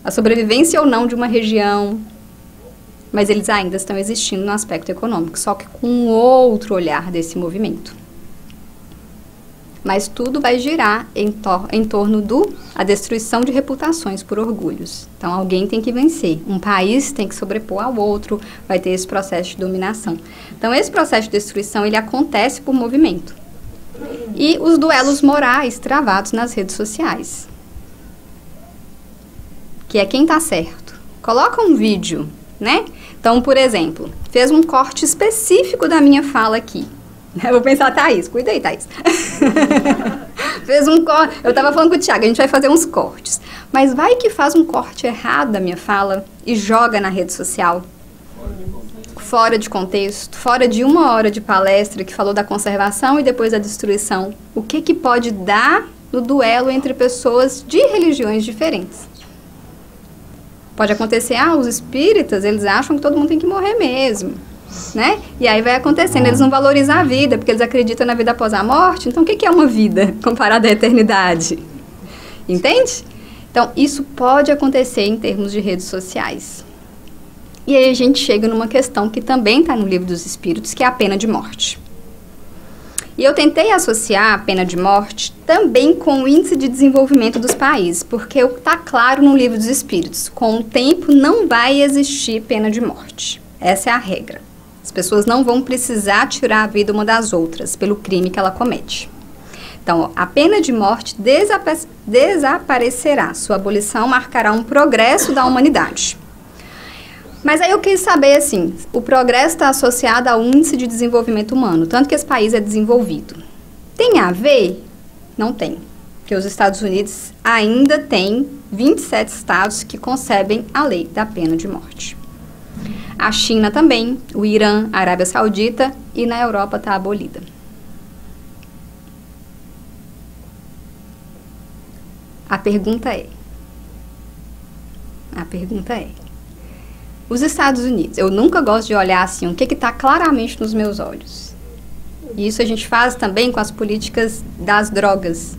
a sobrevivência ou não de uma região. Mas eles ainda estão existindo no aspecto econômico, só que com um outro olhar desse movimento. Mas tudo vai girar em torno da destruição de reputações por orgulhos. Então, alguém tem que vencer. Um país tem que sobrepor ao outro, vai ter esse processo de dominação. Então, esse processo de destruição, ele acontece por movimento. E os duelos morais travados nas redes sociais. Que é quem tá certo. Coloca um vídeo, né? Então, por exemplo, fez um corte específico da minha fala aqui. Eu vou pensar, Thaís, cuida aí, Thaís. Fez um corte. Eu estava falando com o Thiago, a gente vai fazer uns cortes. Mas vai que faz um corte errado da minha fala e joga na rede social. Fora de contexto, fora de 1 hora de palestra que falou da conservação e depois da destruição. O que pode dar no duelo entre pessoas de religiões diferentes? Pode acontecer, os espíritas, eles acham que todo mundo tem que morrer mesmo. Né? E aí vai acontecendo, eles não valorizam a vida, porque eles acreditam na vida após a morte. Então, o que é uma vida comparada à eternidade? Entende? Então, isso pode acontecer em termos de redes sociais. E aí a gente chega numa questão que também está no Livro dos Espíritos, que é a pena de morte. E eu tentei associar a pena de morte também com o índice de desenvolvimento dos países, porque está claro no Livro dos Espíritos, com o tempo não vai existir pena de morte. Essa é a regra. As pessoas não vão precisar tirar a vida uma das outras pelo crime que ela comete. Então, a pena de morte desaparecerá. Sua abolição marcará um progresso da humanidade. Mas aí eu quis saber, assim, o progresso está associado ao índice de desenvolvimento humano, tanto que esse país é desenvolvido. Tem a ver? Não tem. Porque os Estados Unidos ainda têm 27 estados que concebem a lei da pena de morte. A China também, o Irã, a Arábia Saudita e na Europa está abolida. A pergunta é, os Estados Unidos, eu nunca gosto de olhar assim, o que está claramente nos meus olhos. E isso a gente faz também com as políticas das drogas.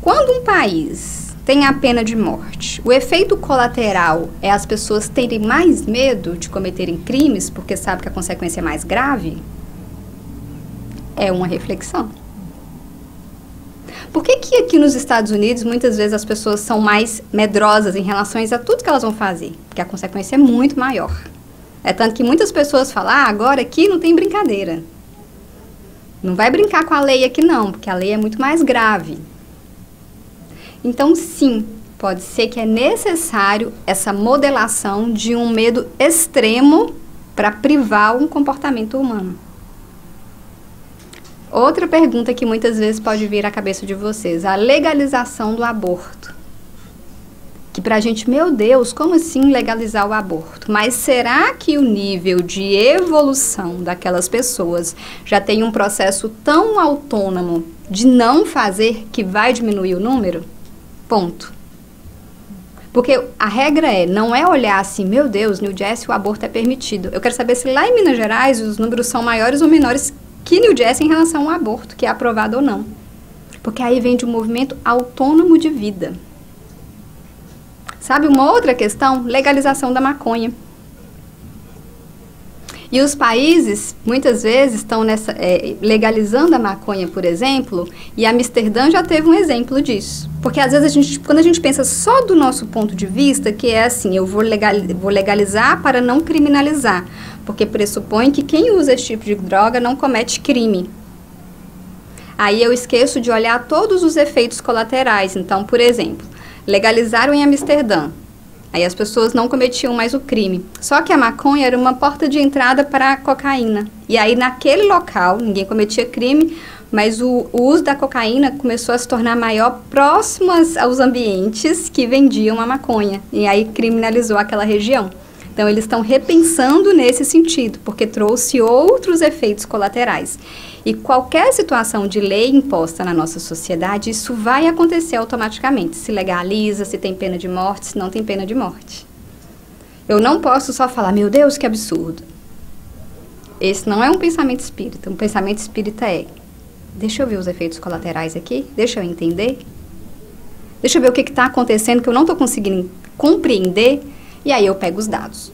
Quando um país tem a pena de morte, o efeito colateral é as pessoas terem mais medo de cometerem crimes porque sabem que a consequência é mais grave? É uma reflexão. Por que aqui nos Estados Unidos muitas vezes as pessoas são mais medrosas em relação a tudo que elas vão fazer? Porque a consequência é muito maior. É tanto que muitas pessoas falam, agora aqui não tem brincadeira. Não vai brincar com a lei aqui não, porque a lei é muito mais grave. Então, sim, pode ser que é necessário essa modelação de um medo extremo para privar um comportamento humano. Outra pergunta que muitas vezes pode vir à cabeça de vocês, a legalização do aborto. Que pra gente, meu Deus, como assim legalizar o aborto? Mas será que o nível de evolução daquelas pessoas já tem um processo tão autônomo de não fazer que vai diminuir o número? Ponto. Porque a regra não é olhar assim, meu Deus, New Jersey o aborto é permitido. Eu quero saber se lá em Minas Gerais os números são maiores ou menores que New Jersey em relação ao aborto, que é aprovado ou não. Porque aí vem de um movimento autônomo de vida. Sabe uma outra questão? Legalização da maconha. E os países, muitas vezes, estão legalizando a maconha, por exemplo, e Amsterdã já teve um exemplo disso. Porque, às vezes, quando a gente pensa só do nosso ponto de vista, que é assim, eu vou legalizar para não criminalizar, porque pressupõe que quem usa esse tipo de droga não comete crime. Aí eu esqueço de olhar todos os efeitos colaterais. Então, por exemplo, legalizaram em Amsterdã. Aí as pessoas não cometiam mais o crime. Só que a maconha era uma porta de entrada para a cocaína. E aí naquele local, ninguém cometia crime, mas o uso da cocaína começou a se tornar maior próximo aos ambientes que vendiam a maconha. E aí criminalizou aquela região. Então eles estão repensando nesse sentido, porque trouxe outros efeitos colaterais. E qualquer situação de lei imposta na nossa sociedade, isso vai acontecer automaticamente. Se legaliza, se tem pena de morte, se não tem pena de morte. Eu não posso só falar, meu Deus, que absurdo. Esse não é um pensamento espírita. Um pensamento espírita é, deixa eu ver os efeitos colaterais aqui, deixa eu entender. Deixa eu ver o que está acontecendo que eu não estou conseguindo compreender. E aí eu pego os dados.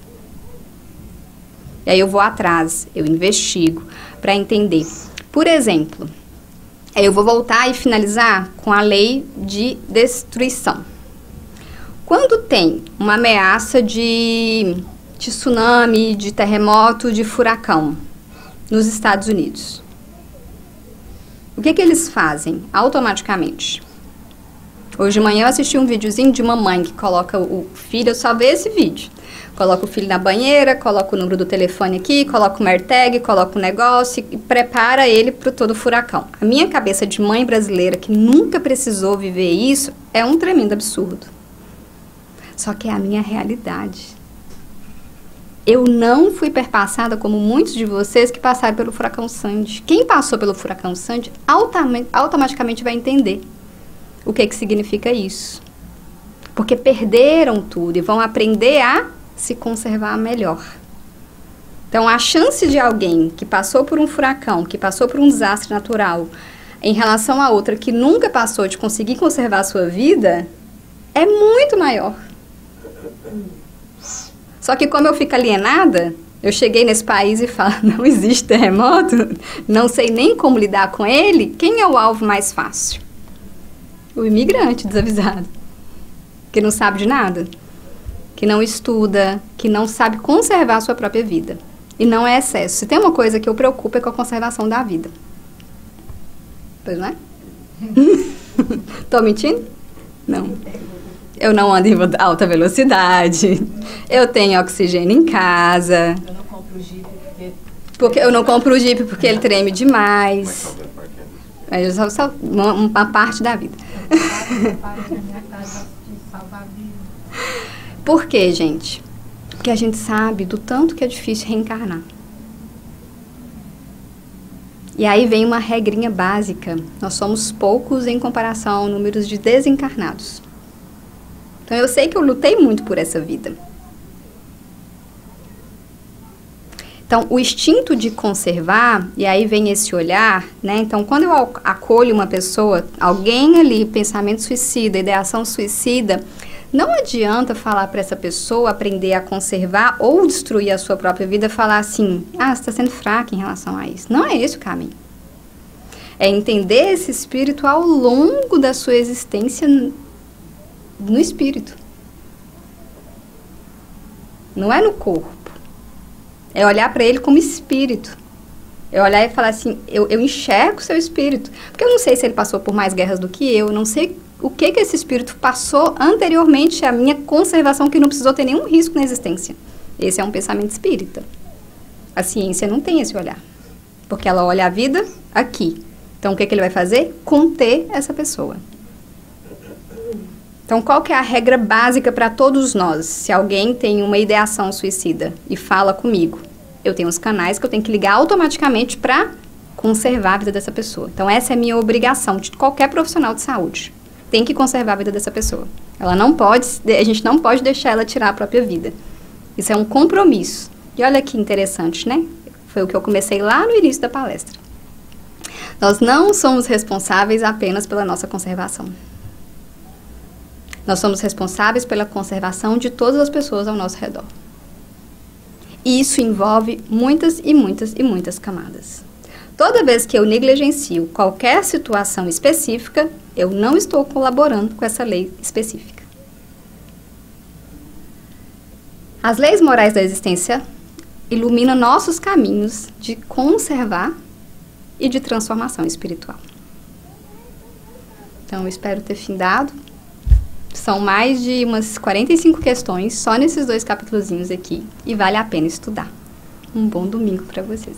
E aí eu vou atrás, eu investigo para entender. Por exemplo, eu vou voltar e finalizar com a lei de destruição. Quando tem uma ameaça de tsunami, de terremoto, de furacão nos Estados Unidos, o que eles fazem automaticamente? Hoje de manhã eu assisti um videozinho de uma mãe que coloca o filho, eu só vi esse vídeo. Coloca o filho na banheira, coloca o número do telefone aqui, coloca o AirTag, coloca o negócio e prepara ele para todo furacão. A minha cabeça de mãe brasileira que nunca precisou viver isso é um tremendo absurdo. Só que é a minha realidade. Eu não fui perpassada como muitos de vocês que passaram pelo furacão Sandy. Quem passou pelo furacão Sandy automaticamente vai entender o que significa isso. Porque perderam tudo e vão aprender a se conservar melhor. Então, a chance de alguém que passou por um furacão, que passou por um desastre natural, em relação a outra que nunca passou de conseguir conservar a sua vida, é muito maior. Só que como eu fico alienada, eu cheguei nesse país e falo, não existe terremoto, não sei nem como lidar com ele, quem é o alvo mais fácil? O imigrante desavisado, que não sabe de nada, que não estuda, que não sabe conservar a sua própria vida. E não é excesso. Se tem uma coisa que eu preocupo é com a conservação da vida. Pois não é? Tô mentindo? Não. Eu não ando em alta velocidade. Eu tenho oxigênio em casa. Eu não compro o Jeep porque eu não compro o Jeep porque ele treme demais. É só uma parte da vida. Por quê, gente? Porque a gente sabe do tanto que é difícil reencarnar. E aí vem uma regrinha básica. Nós somos poucos em comparação ao número de desencarnados. Então eu sei que eu lutei muito por essa vida. Então, o instinto de conservar, e aí vem esse olhar, né? Então, quando eu acolho uma pessoa, alguém ali, pensamento suicida, ideação suicida, não adianta falar para essa pessoa aprender a conservar ou destruir a sua própria vida, falar assim, você está sendo fraca em relação a isso. Não é esse o caminho. É entender esse espírito ao longo da sua existência no espírito. Não é no corpo. É olhar para ele como espírito. É olhar e falar assim, eu enxergo o seu espírito. Porque eu não sei se ele passou por mais guerras do que eu não sei o que esse espírito passou anteriormente à minha conservação, que não precisou ter nenhum risco na existência. Esse é um pensamento espírita. A ciência não tem esse olhar. Porque ela olha a vida aqui. Então, o que ele vai fazer? Conter essa pessoa. Então, qual que é a regra básica para todos nós? Se alguém tem uma ideação suicida e fala comigo, eu tenho os canais que eu tenho que ligar automaticamente para conservar a vida dessa pessoa. Então, essa é a minha obrigação de qualquer profissional de saúde. Tem que conservar a vida dessa pessoa. Ela não pode, a gente não pode deixar ela tirar a própria vida. Isso é um compromisso. E olha que interessante, né? Foi o que eu comecei lá no início da palestra. Nós não somos responsáveis apenas pela nossa conservação. Nós somos responsáveis pela conservação de todas as pessoas ao nosso redor. E isso envolve muitas e muitas e muitas camadas. Toda vez que eu negligencio qualquer situação específica, eu não estou colaborando com essa lei específica. As leis morais da existência iluminam nossos caminhos de conservar e de transformação espiritual. Então, eu espero ter findado. São mais de umas 45 questões só nesses 2 capítulozinhos aqui e vale a pena estudar. Um bom domingo para vocês.